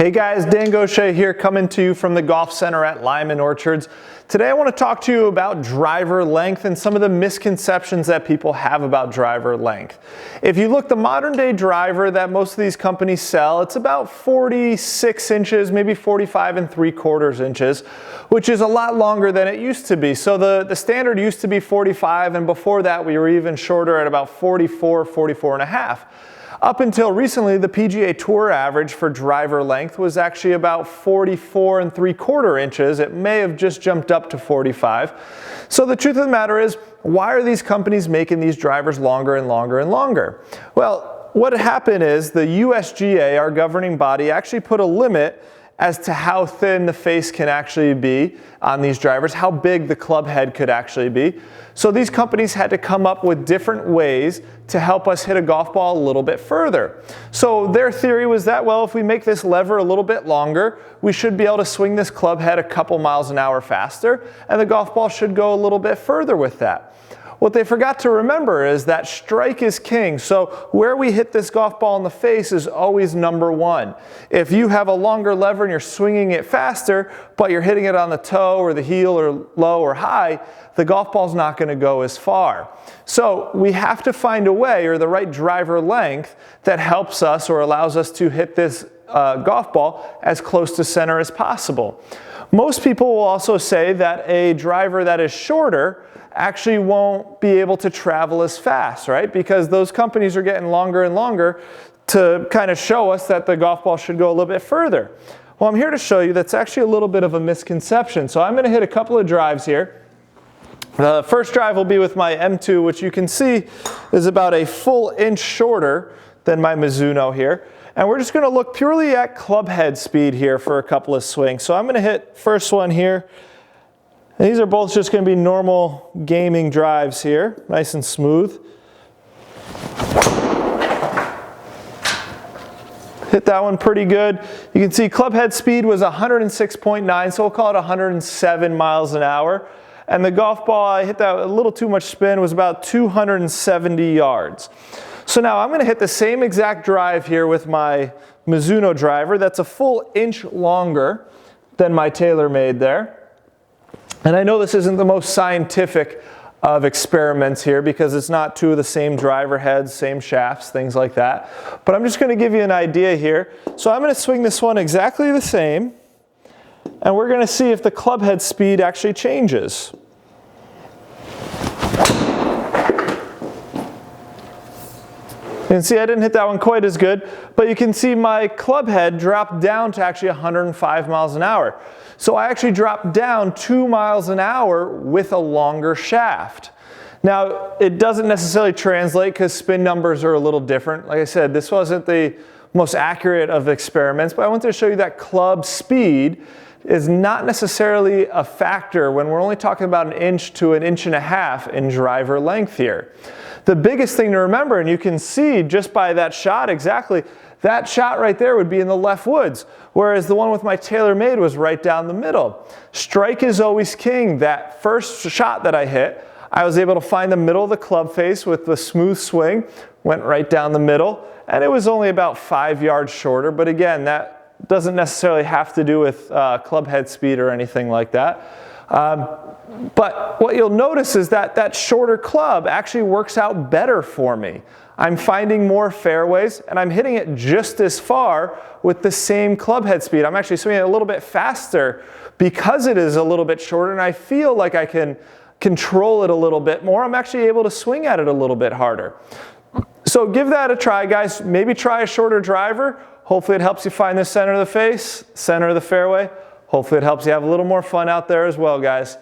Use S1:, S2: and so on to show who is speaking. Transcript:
S1: Hey guys, Dan Gaucher here coming to you from the Golf Center at Lyman Orchards. Today I want to talk to you about driver length and some of the misconceptions that people have about driver length. If you look, the modern day driver that most of these companies sell, it's about 46 inches, maybe 45 3/4 inches, which is a lot longer than it used to be. So the standard used to be 45, and before that we were even shorter at about 44, 44.5. Up until recently, the PGA Tour average for driver length was actually about 44 3/4 inches. It may have just jumped up to 45. So the truth of the matter is, why are these companies making these drivers longer and longer and longer? Well, what happened is the USGA, our governing body, actually put a limit as to how thin the face can actually be on these drivers, how big the club head could actually be. So these companies had to come up with different ways to help us hit a golf ball a little bit further. So their theory was that, well, if we make this lever a little bit longer, we should be able to swing this club head a couple miles an hour faster, and the golf ball should go a little bit further with that. What they forgot to remember is that strike is king. So where we hit this golf ball in the face is always number one. If you have a longer lever and you're swinging it faster, but you're hitting it on the toe or the heel or low or high, the golf ball's not going to go as far. So we have to find a way, or the right driver length, that helps us or allows us to hit this golf ball as close to center as possible. Most people will also say that a driver that is shorter actually won't be able to travel as fast, right? Because those companies are getting longer and longer to kind of show us that the golf ball should go a little bit further. Well, I'm here to show you that's actually a little bit of a misconception. So I'm going to hit a couple of drives here. The first drive will be with my M2, which you can see is about a full inch shorter than my Mizuno here. And we're just going to look purely at club head speed here for a couple of swings. So I'm going to hit first one here. And these are both just going to be normal gaming drives here, nice and smooth. Hit that one pretty good. You can see club head speed was 106.9, so we'll call it 107 miles an hour. And the golf ball, I hit that a little too much spin, was about 270 yards. So now I'm going to hit the same exact drive here with my Mizuno driver. That's a full inch longer than my TaylorMade there. And I know this isn't the most scientific of experiments here because it's not two of the same driver heads, same shafts, things like that. But I'm just going to give you an idea here. So I'm going to swing this one exactly the same, and we're going to see if the club head speed actually changes. You can see I didn't hit that one quite as good, but you can see my club head dropped down to actually 105 miles an hour. So I actually dropped down 2 miles an hour with a longer shaft. Now, it doesn't necessarily translate because spin numbers are a little different. Like I said, this wasn't the most accurate of experiments, but I wanted to show you that club speed is not necessarily a factor when we're only talking about 1 inch to 1.5 inches in driver length here. The biggest thing to remember, and you can see just by that shot exactly, that shot right there would be in the left woods, whereas the one with my TaylorMade was right down the middle. Strike is always king. That first shot that I hit, I was able to find the middle of the club face with the smooth swing, went right down the middle, and it was only about 5 yards shorter, but again, that doesn't necessarily have to do with club head speed or anything like that. But what you'll notice is that that shorter club actually works out better for me. I'm finding more fairways, and I'm hitting it just as far with the same club head speed. I'm actually swinging it a little bit faster because it is a little bit shorter, and I feel like I can control it a little bit more. I'm actually able to swing at it a little bit harder. So give that a try, guys. Maybe try a shorter driver. Hopefully it helps you find the center of the face, center of the fairway. Hopefully it helps you have a little more fun out there as well, guys.